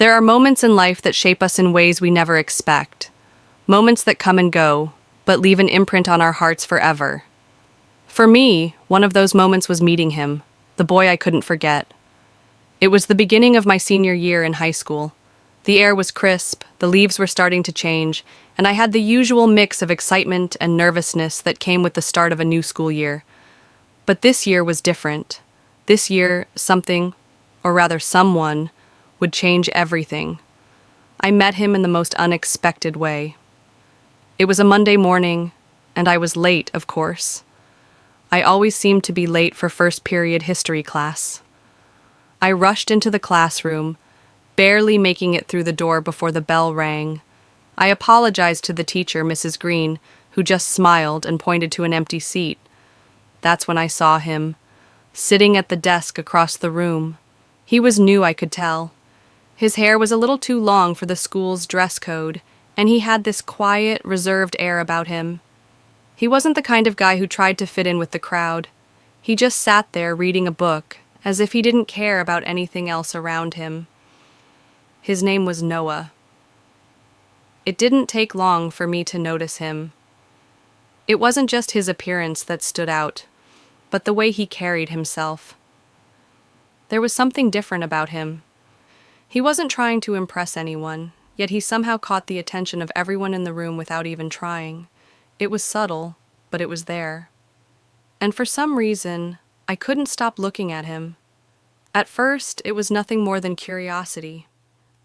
There are moments in life that shape us in ways we never expect. Moments that come and go, but leave an imprint on our hearts forever. For me, one of those moments was meeting him, the boy I couldn't forget. It was the beginning of my senior year in high school. The air was crisp, the leaves were starting to change, and I had the usual mix of excitement and nervousness that came with the start of a new school year. But this year was different. This year, something, or rather someone, would change everything. I met him in the most unexpected way. It was a Monday morning, and I was late, of course. I always seemed to be late for first period history class. I rushed into the classroom, barely making it through the door before the bell rang. I apologized to the teacher, Mrs. Green, who just smiled and pointed to an empty seat. That's when I saw him, sitting at the desk across the room. He was new, I could tell. His hair was a little too long for the school's dress code, and he had this quiet, reserved air about him. He wasn't the kind of guy who tried to fit in with the crowd. He just sat there reading a book, as if he didn't care about anything else around him. His name was Noah. It didn't take long for me to notice him. It wasn't just his appearance that stood out, but the way he carried himself. There was something different about him. He wasn't trying to impress anyone, yet he somehow caught the attention of everyone in the room without even trying. It was subtle, but it was there. And for some reason, I couldn't stop looking at him. At first, it was nothing more than curiosity.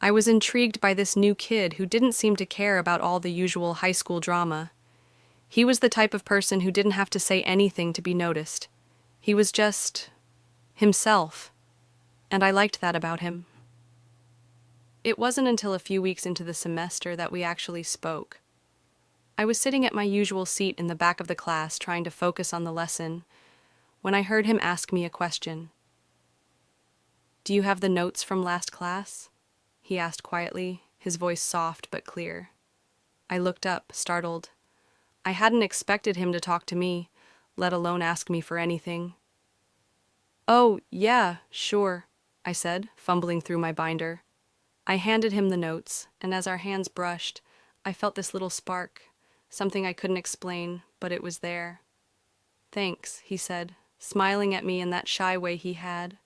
I was intrigued by this new kid who didn't seem to care about all the usual high school drama. He was the type of person who didn't have to say anything to be noticed. He was just himself, and I liked that about him. It wasn't until a few weeks into the semester that we actually spoke. I was sitting at my usual seat in the back of the class trying to focus on the lesson when I heard him ask me a question. "Do you have the notes from last class?" he asked quietly, his voice soft but clear. I looked up, startled. I hadn't expected him to talk to me, let alone ask me for anything. "Oh, yeah, sure," I said, fumbling through my binder. I handed him the notes, and as our hands brushed, I felt this little spark, something I couldn't explain, but it was there. "Thanks," he said, smiling at me in that shy way he had.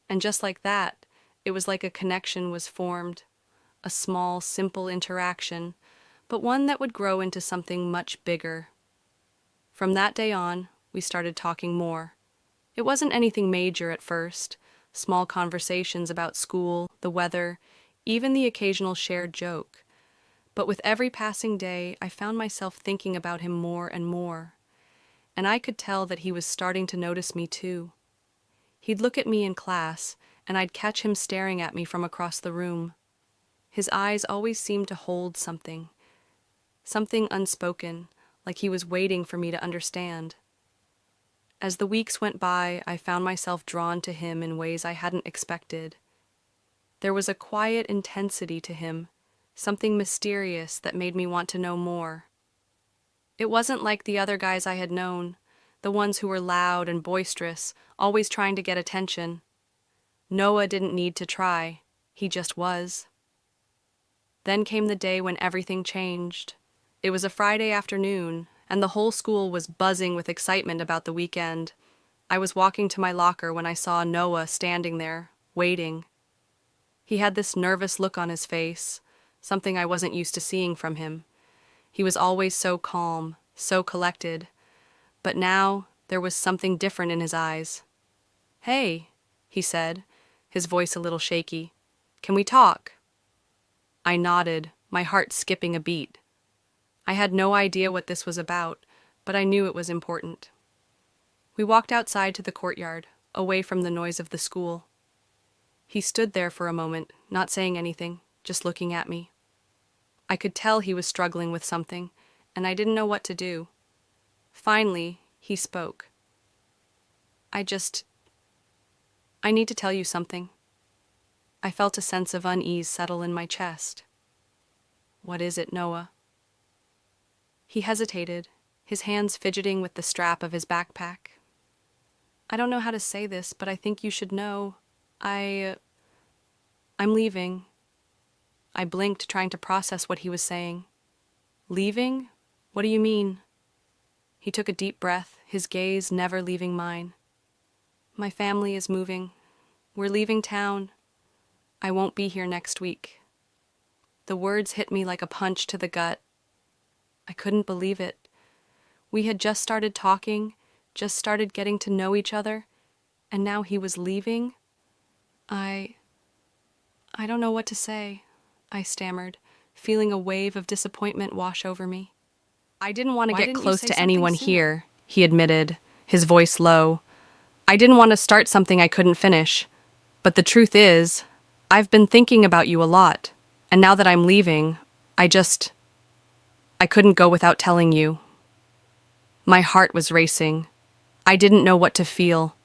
And just like that, it was like a connection was formed, a small, simple interaction, but one that would grow into something much bigger. From that day on, we started talking more. It wasn't anything major at first, small conversations about school, the weather, even the occasional shared joke. But with every passing day, I found myself thinking about him more and more. And I could tell that he was starting to notice me too. He'd look at me in class, and I'd catch him staring at me from across the room. His eyes always seemed to hold something unspoken, like he was waiting for me to understand. As the weeks went by, I found myself drawn to him in ways I hadn't expected. There was a quiet intensity to him, something mysterious that made me want to know more. It wasn't like the other guys I had known, the ones who were loud and boisterous, always trying to get attention. Noah didn't need to try, he just was. Then came the day when everything changed. It was a Friday afternoon, and the whole school was buzzing with excitement about the weekend. I was walking to my locker when I saw Noah standing there, waiting. He had this nervous look on his face, something I wasn't used to seeing from him. He was always so calm, so collected, but now there was something different in his eyes. "Hey," he said, his voice a little shaky. "Can we talk?" I nodded, my heart skipping a beat. I had no idea what this was about, but I knew it was important. We walked outside to the courtyard, away from the noise of the school. He stood there for a moment, not saying anything, just looking at me. I could tell he was struggling with something, and I didn't know what to do. Finally, he spoke. I need to tell you something." I felt a sense of unease settle in my chest. "What is it, Noah?" He hesitated, his hands fidgeting with the strap of his backpack. "I don't know how to say this, but I think you should know. I'm leaving." I blinked, trying to process what he was saying. Leaving? What do you mean? He took a deep breath, his gaze never leaving mine. My family is moving. We're leaving town. I won't be here next week. The words hit me like a punch to the gut. I couldn't believe it. We had just started talking, just started getting to know each other, and now he was leaving? I don't know what to say, I stammered, feeling a wave of disappointment wash over me. I didn't want to get close to anyone here, he admitted, his voice low. I didn't want to start something I couldn't finish. But the truth is, I've been thinking about you a lot, and now that I'm leaving, I couldn't go without telling you. My heart was racing. I didn't know what to feel.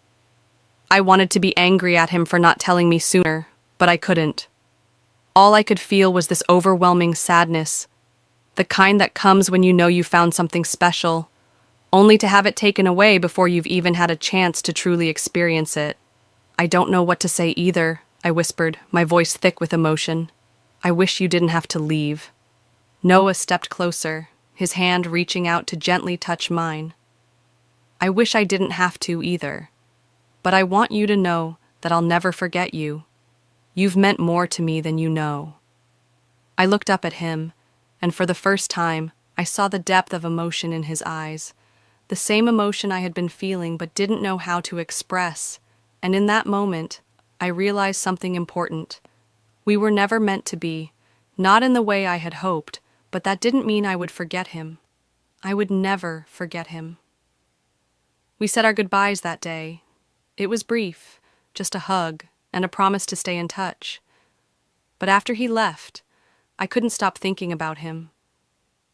I wanted to be angry at him for not telling me sooner, but I couldn't. All I could feel was this overwhelming sadness, the kind that comes when you know you found something special, only to have it taken away before you've even had a chance to truly experience it. I don't know what to say either, I whispered, my voice thick with emotion. I wish you didn't have to leave. Noah stepped closer, his hand reaching out to gently touch mine. I wish I didn't have to either, but I want you to know that I'll never forget you. You've meant more to me than you know. I looked up at him, and for the first time, I saw the depth of emotion in his eyes, the same emotion I had been feeling but didn't know how to express, and in that moment, I realized something important. We were never meant to be, not in the way I had hoped, but that didn't mean I would forget him. I would never forget him. We said our goodbyes that day. It was brief, just a hug and a promise to stay in touch. But after he left, I couldn't stop thinking about him.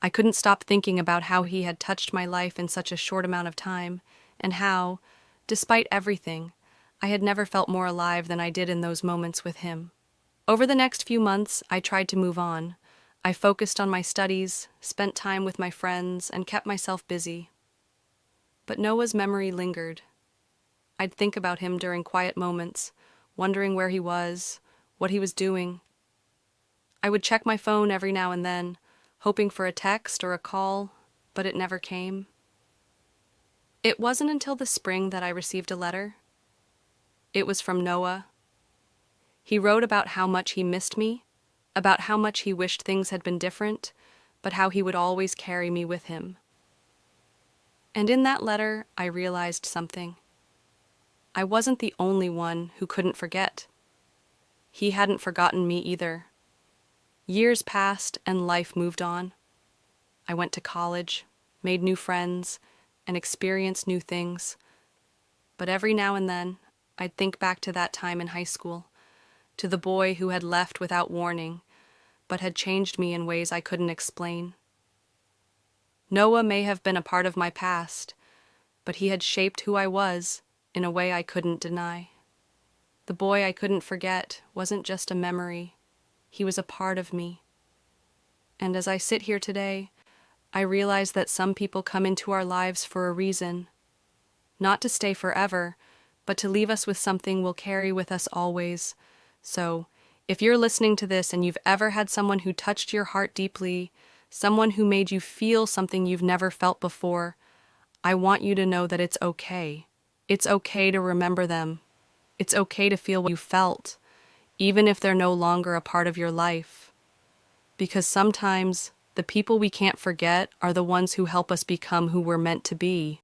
I couldn't stop thinking about how he had touched my life in such a short amount of time, and how, despite everything, I had never felt more alive than I did in those moments with him. Over the next few months, I tried to move on. I focused on my studies, spent time with my friends, and kept myself busy. But Noah's memory lingered. I'd think about him during quiet moments, wondering where he was, what he was doing. I would check my phone every now and then, hoping for a text or a call, but it never came. It wasn't until the spring that I received a letter. It was from Noah. He wrote about how much he missed me, about how much he wished things had been different, but how he would always carry me with him. And in that letter, I realized something. I wasn't the only one who couldn't forget. He hadn't forgotten me either. Years passed and life moved on. I went to college, made new friends, and experienced new things. But every now and then, I'd think back to that time in high school, to the boy who had left without warning, but had changed me in ways I couldn't explain. Noah may have been a part of my past, but he had shaped who I was in a way I couldn't deny. The boy I couldn't forget wasn't just a memory. He was a part of me. And as I sit here today, I realize that some people come into our lives for a reason, not to stay forever, but to leave us with something we'll carry with us always. So, if you're listening to this and you've ever had someone who touched your heart deeply, someone who made you feel something you've never felt before, I want you to know that it's okay. It's okay to remember them. It's okay to feel what you felt, even if they're no longer a part of your life. Because sometimes the people we can't forget are the ones who help us become who we're meant to be.